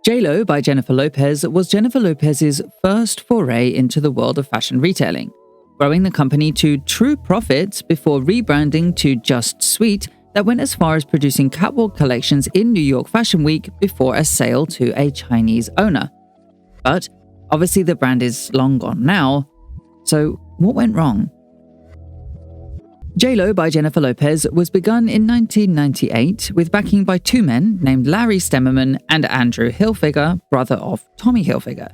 J.Lo by Jennifer Lopez was Jennifer Lopez's first foray into the world of fashion retailing, growing the company to true profits before rebranding to JustSweet that went as far as producing catwalk collections in New York Fashion Week before a sale to a Chinese owner. But obviously the brand is long gone now, so what went wrong? J.Lo by Jennifer Lopez was begun in 1998 with backing by two men named Larry Stemmerman and Andrew Hilfiger, brother of Tommy Hilfiger.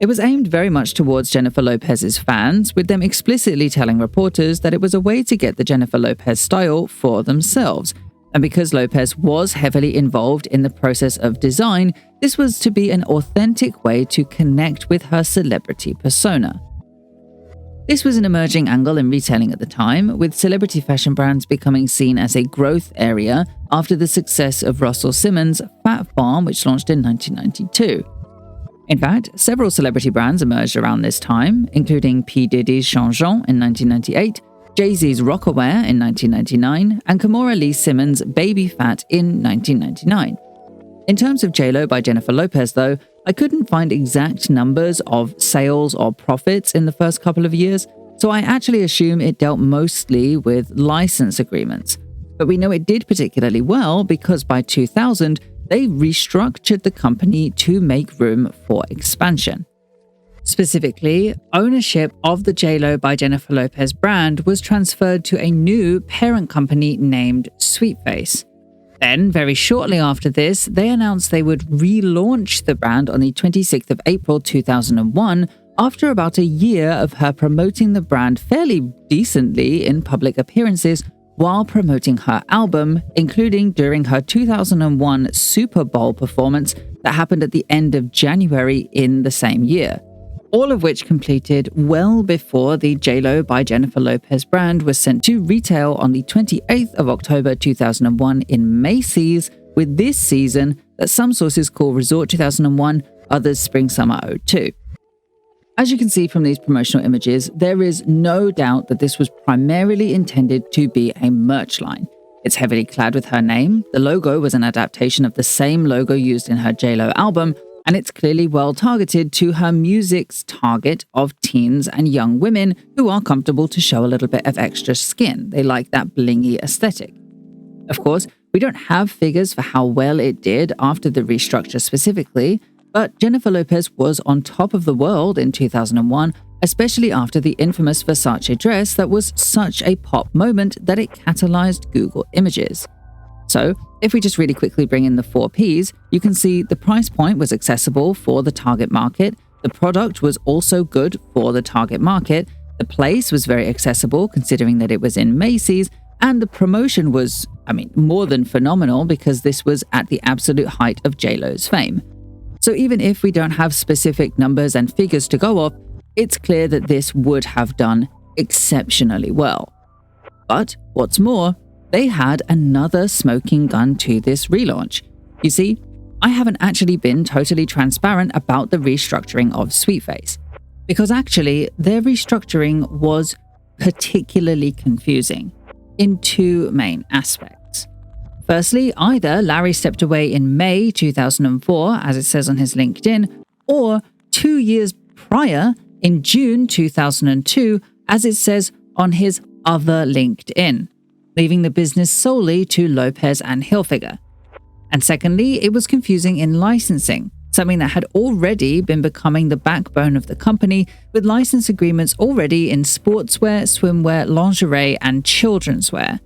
It was aimed very much towards Jennifer Lopez's fans, with them explicitly telling reporters that it was a way to get the Jennifer Lopez style for themselves. And because Lopez was heavily involved in the process of design, this was to be an authentic way to connect with her celebrity persona. This was an emerging angle in retailing at the time, with celebrity fashion brands becoming seen as a growth area after the success of Russell Simmons' Phat Farm, which launched in 1992. In fact, several celebrity brands emerged around this time, including P. Diddy's Changeant in 1998, Jay-Z's Rocawear in 1999, and Kimora Lee Simmons' Baby Phat in 1999. In terms of J.Lo by Jennifer Lopez, though, I couldn't find exact numbers of sales or profits in the first couple of years, so I actually assume it dealt mostly with license agreements. But we know it did particularly well because by 2000, they restructured the company to make room for expansion. Specifically, ownership of the J.Lo by Jennifer Lopez brand was transferred to a new parent company named SweetFace. Then, very shortly after this, they announced they would relaunch the brand on the 26th of April 2001 after about a year of her promoting the brand fairly decently in public appearances while promoting her album, including during her 2001 Super Bowl performance that happened at the end of January in the same year. All of which completed well before the J.Lo by Jennifer Lopez brand was sent to retail on the 28th of October 2001 in Macy's, with this season that some sources call Resort 2001, others Spring-Summer 02. As you can see from these promotional images, there is no doubt that this was primarily intended to be a merch line. It's heavily clad with her name, the logo was an adaptation of the same logo used in her J.Lo album, and it's clearly well targeted to her music's target of teens and young women who are comfortable to show a little bit of extra skin. They like that blingy aesthetic. Of course, we don't have figures for how well it did after the restructure specifically, but Jennifer Lopez was on top of the world in 2001, especially after the infamous Versace dress that was such a pop moment that it catalyzed Google images. So, if we just really quickly bring in the 4 Ps, you can see the price point was accessible for the target market, the product was also good for the target market, the place was very accessible considering that it was in Macy's, and the promotion was, more than phenomenal because this was at the absolute height of J.Lo's fame. So even if we don't have specific numbers and figures to go off, it's clear that this would have done exceptionally well. But what's more, they had another smoking gun to this relaunch. You see, I haven't actually been totally transparent about the restructuring of SweetFace, because actually their restructuring was particularly confusing in 2 main aspects. Firstly, either Larry stepped away in May 2004, as it says on his LinkedIn, or 2 years prior in June 2002, as it says on his other LinkedIn, leaving the business solely to Lopez and Hilfiger. And secondly, it was confusing in licensing, something that had already been becoming the backbone of the company, with license agreements already in sportswear, swimwear, lingerie, and children's wear.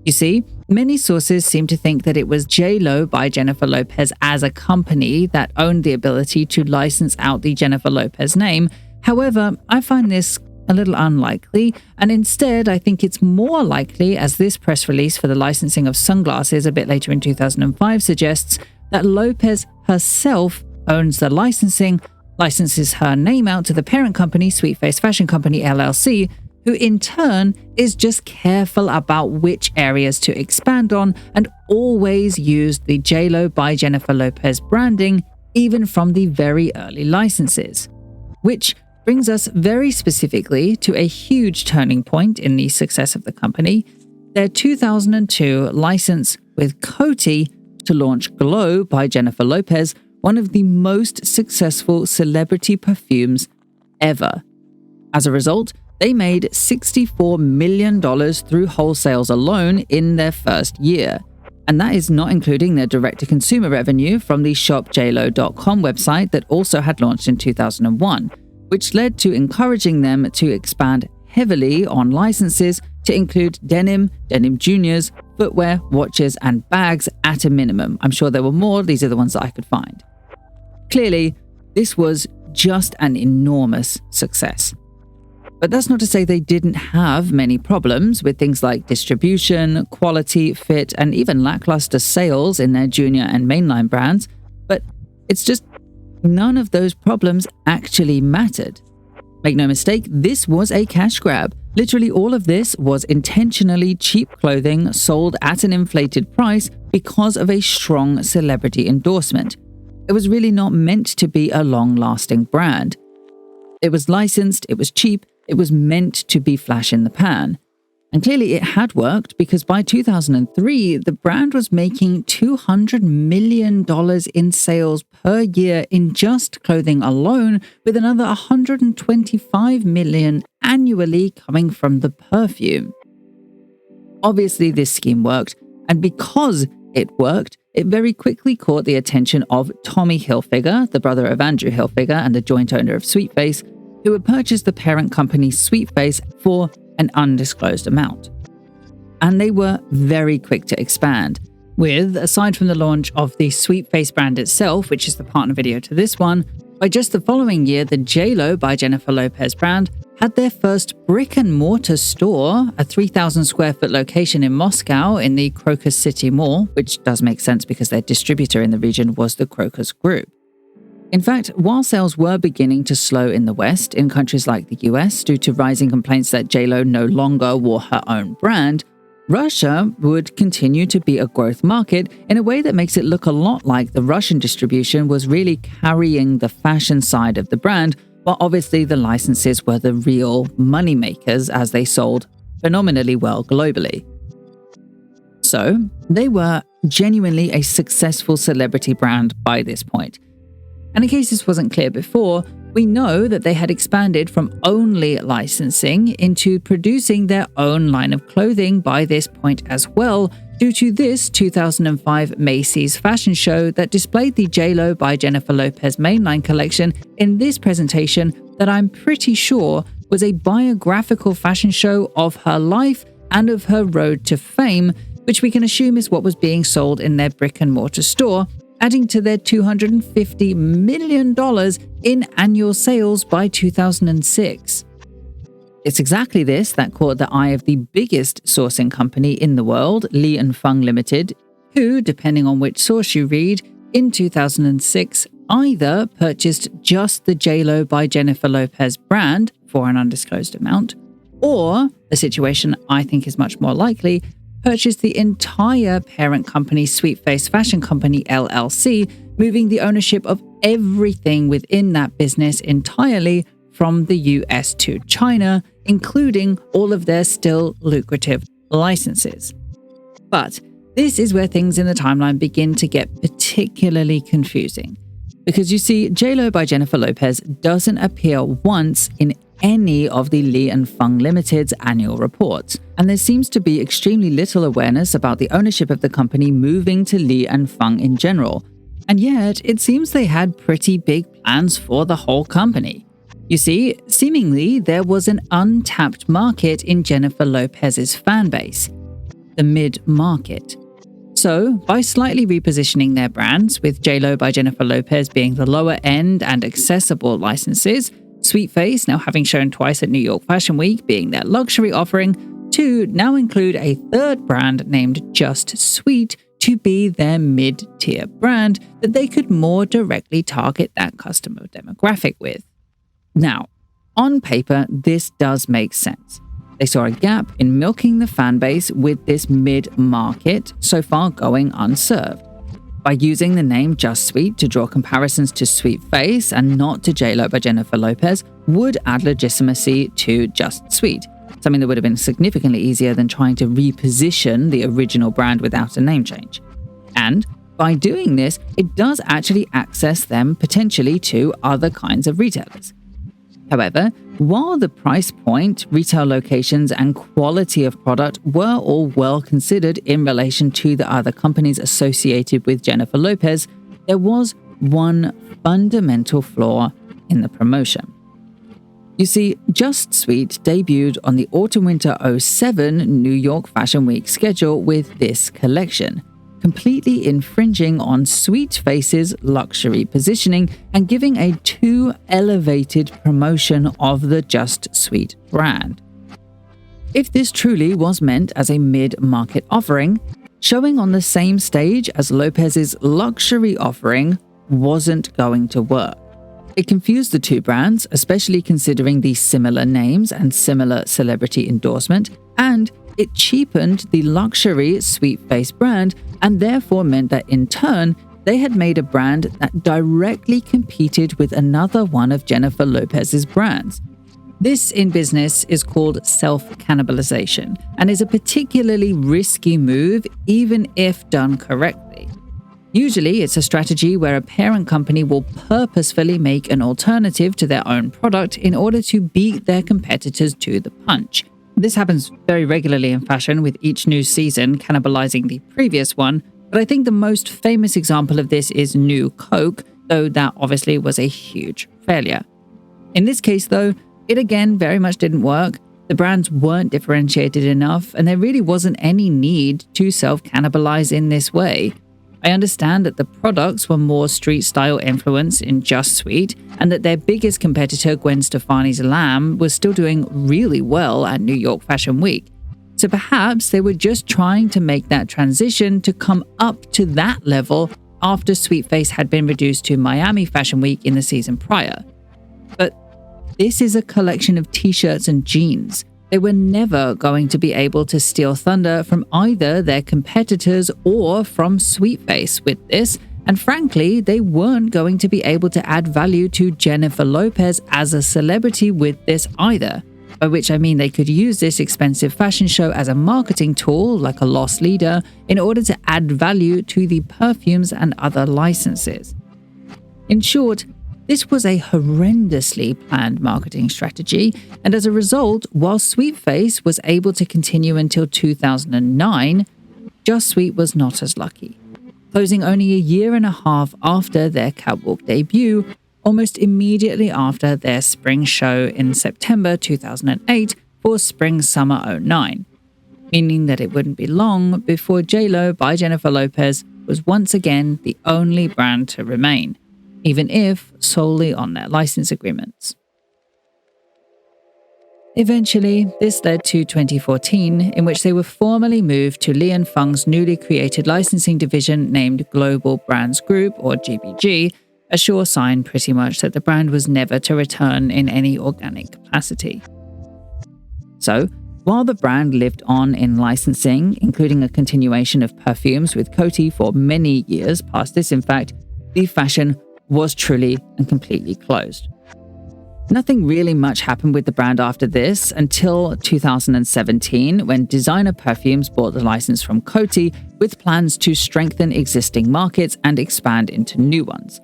You see, many sources seem to think that it was J.Lo by Jennifer Lopez as a company that owned the ability to license out the Jennifer Lopez name. However, I find this a little unlikely, and instead I think it's more likely, as this press release for the licensing of sunglasses a bit later in 2005 suggests, that Lopez herself owns the licensing, licenses her name out to the parent company, SweetFace Fashion Company LLC, who in turn is just careful about which areas to expand on and always used the J.Lo by Jennifer Lopez branding even from the very early licenses. Which brings us very specifically to a huge turning point in the success of the company, their 2002 license with Coty to launch Glow by Jennifer Lopez, one of the most successful celebrity perfumes ever. As a result, they made $64 million through wholesales alone in their first year. And that is not including their direct-to-consumer revenue from the shopjlo.com website that also had launched in 2001, which led to encouraging them to expand heavily on licenses to include denim, denim juniors, footwear, watches, and bags at a minimum. I'm sure there were more, these are the ones that I could find. Clearly, this was just an enormous success. But that's not to say they didn't have many problems with things like distribution, quality, fit, and even lackluster sales in their junior and mainline brands. But it's just none of those problems actually mattered. Make no mistake, this was a cash grab. Literally all of this was intentionally cheap clothing sold at an inflated price because of a strong celebrity endorsement. It was really not meant to be a long-lasting brand. It was licensed, it was cheap, it was meant to be flash in the pan. And clearly it had worked because by 2003, the brand was making $200 million in sales per year in just clothing alone, with another $125 million annually coming from the perfume. Obviously, this scheme worked, and because it worked, it very quickly caught the attention of Tommy Hilfiger, the brother of Andrew Hilfiger and the joint owner of SweetFace, who had purchased the parent company SweetFace for an undisclosed amount. And they were very quick to expand, with, aside from the launch of the SweetFace brand itself, which is the partner video to this one, by just the following year, the J.Lo by Jennifer Lopez brand had their first brick-and-mortar store, a 3,000 square foot location in Moscow in the Crocus City Mall, which does make sense because their distributor in the region was the Crocus Group. In fact, while sales were beginning to slow in the West, in countries like the US, due to rising complaints that J.Lo no longer wore her own brand, Russia would continue to be a growth market in a way that makes it look a lot like the Russian distribution was really carrying the fashion side of the brand, while obviously the licenses were the real moneymakers as they sold phenomenally well globally. So, they were genuinely a successful celebrity brand by this point. And in case this wasn't clear before, we know that they had expanded from only licensing into producing their own line of clothing by this point as well, due to this 2005 Macy's fashion show that displayed the J.Lo by Jennifer Lopez mainline collection in this presentation that I'm pretty sure was a biographical fashion show of her life and of her road to fame, which we can assume is what was being sold in their brick-and-mortar store, adding to their $250 million in annual sales by 2006. It's exactly this that caught the eye of the biggest sourcing company in the world, Li & Fung Limited, who, depending on which source you read, in 2006 either purchased just the J.Lo by Jennifer Lopez brand for an undisclosed amount, or, the situation I think is much more likely, purchased the entire parent company SweetFace Fashion Company LLC, moving the ownership of everything within that business entirely from the US to China, including all of their still lucrative licenses. But this is where things in the timeline begin to get particularly confusing. Because you see, J.Lo by Jennifer Lopez doesn't appear once in any of the Li & Fung Limited's annual reports, and there seems to be extremely little awareness about the ownership of the company moving to Li & Fung in general. And yet, it seems they had pretty big plans for the whole company. You see, seemingly there was an untapped market in Jennifer Lopez's fan base, the mid-market. So, by slightly repositioning their brands, with J.Lo by Jennifer Lopez being the lower end and accessible licenses, SweetFace, now having shown twice at New York Fashion Week, being their luxury offering, to now include a third brand named JustSweet to be their mid-tier brand that they could more directly target that customer demographic with. Now, on paper, this does make sense. They saw a gap in milking the fan base with this mid-market so far going unserved. By using the name JustSweet to draw comparisons to SweetFace and not to J.Lo by Jennifer Lopez would add legitimacy to JustSweet, something that would have been significantly easier than trying to reposition the original brand without a name change. And by doing this, it does actually access them potentially to other kinds of retailers. However, while the price point, retail locations, and quality of product were all well considered in relation to the other companies associated with Jennifer Lopez, there was one fundamental flaw in the promotion. You see, JustSweet debuted on the Autumn-Winter '07 New York Fashion Week schedule with this collection, completely infringing on SweetFace's luxury positioning and giving a too elevated promotion of the JustSweet brand. If this truly was meant as a mid-market offering, showing on the same stage as Lopez's luxury offering wasn't going to work. It confused the two brands, especially considering the similar names and similar celebrity endorsement, and it cheapened the luxury SweetFace brand and therefore meant that in turn, they had made a brand that directly competed with another one of Jennifer Lopez's brands. This in business is called self-cannibalization and is a particularly risky move even if done correctly. Usually, it's a strategy where a parent company will purposefully make an alternative to their own product in order to beat their competitors to the punch. This happens very regularly in fashion, with each new season cannibalizing the previous one, but I think the most famous example of this is New Coke, though that obviously was a huge failure. In this case, though, it again very much didn't work. The brands weren't differentiated enough, and there really wasn't any need to self-cannibalize in this way. I understand that the products were more street-style influence in JustSweet, and that their biggest competitor, Gwen Stefani's Lamb, was still doing really well at New York Fashion Week. So perhaps they were just trying to make that transition to come up to that level after SweetFace had been reduced to Miami Fashion Week in the season prior. But this is a collection of t-shirts and jeans. They were never going to be able to steal thunder from either their competitors or from SweetFace with this, and frankly, they weren't going to be able to add value to Jennifer Lopez as a celebrity with this either, by which I mean they could use this expensive fashion show as a marketing tool, like a loss leader, in order to add value to the perfumes and other licenses. In short, this was a horrendously planned marketing strategy, and as a result, while SweetFace was able to continue until 2009, JustSweet was not as lucky. Closing only a year and a half after their catwalk debut, almost immediately after their spring show in September 2008 for Spring/Summer '09, meaning that it wouldn't be long before J.Lo by Jennifer Lopez was once again the only brand to remain, even if solely on their license agreements. Eventually, this led to 2014, in which they were formally moved to Li & Fung's newly created licensing division named Global Brands Group, or GBG, a sure sign pretty much that the brand was never to return in any organic capacity. So, while the brand lived on in licensing, including a continuation of perfumes with Coty for many years past this, in fact, the fashion was truly and completely closed. Nothing really much happened with the brand after this until 2017, when Designer Perfumes bought the license from Coty with plans to strengthen existing markets and expand into new ones.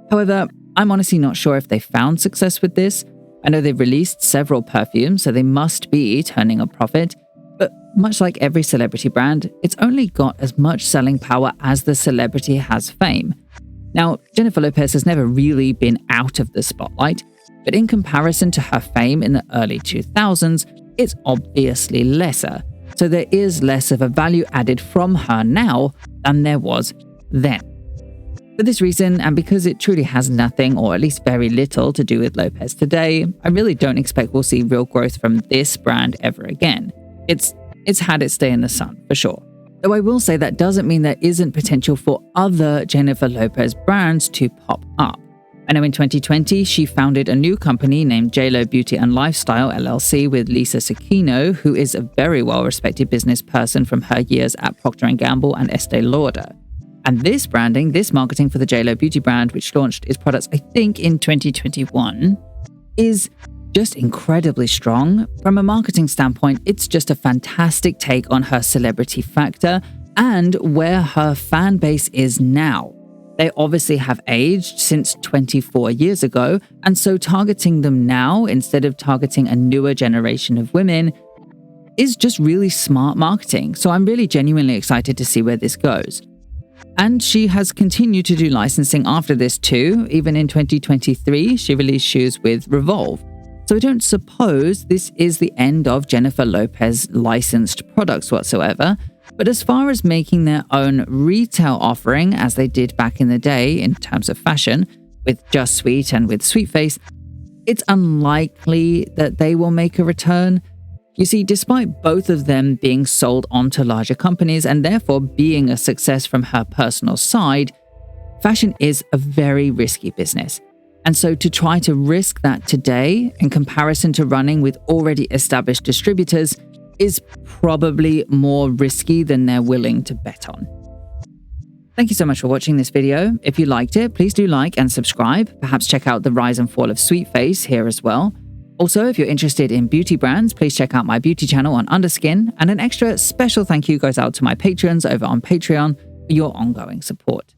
However, I'm honestly not sure if they found success with this. I know they've released several perfumes, so they must be turning a profit. But much like every celebrity brand, it's only got as much selling power as the celebrity has fame. Now, Jennifer Lopez has never really been out of the spotlight, but in comparison to her fame in the early 2000s, it's obviously lesser. So there is less of a value added from her now than there was then. For this reason, and because it truly has nothing, or at least very little, to do with Lopez today, I really don't expect we'll see real growth from this brand ever again. It's had its day in the sun, for sure. Though I will say that doesn't mean there isn't potential for other Jennifer Lopez brands to pop up. I know in 2020, she founded a new company named J.Lo Beauty and Lifestyle LLC with Lisa Sakino, who is a very well-respected business person from her years at Procter & Gamble and Estee Lauder. And this marketing for the J.Lo Beauty brand, which launched its products, I think, in 2021, is just incredibly strong. From a marketing standpoint, it's just a fantastic take on her celebrity factor, and where her fan base is now. They obviously have aged since 24 years ago, and so targeting them now instead of targeting a newer generation of women is just really smart marketing. So I'm really genuinely excited to see where this goes. And she has continued to do licensing after this too. Even in 2023, she released shoes with Revolve. So I don't suppose this is the end of Jennifer Lopez licensed products whatsoever. But as far as making their own retail offering, as they did back in the day in terms of fashion, with JustSweet and with SweetFace, it's unlikely that they will make a return. You see, despite both of them being sold onto larger companies and therefore being a success from her personal side, fashion is a very risky business. And so to try to risk that today in comparison to running with already established distributors is probably more risky than they're willing to bet on. Thank you so much for watching this video. If you liked it, please do like and subscribe. Perhaps check out the rise and fall of SweetFace here as well. Also, if you're interested in beauty brands, please check out my beauty channel on Underskin. And an extra special thank you goes out to my patrons over on Patreon for your ongoing support.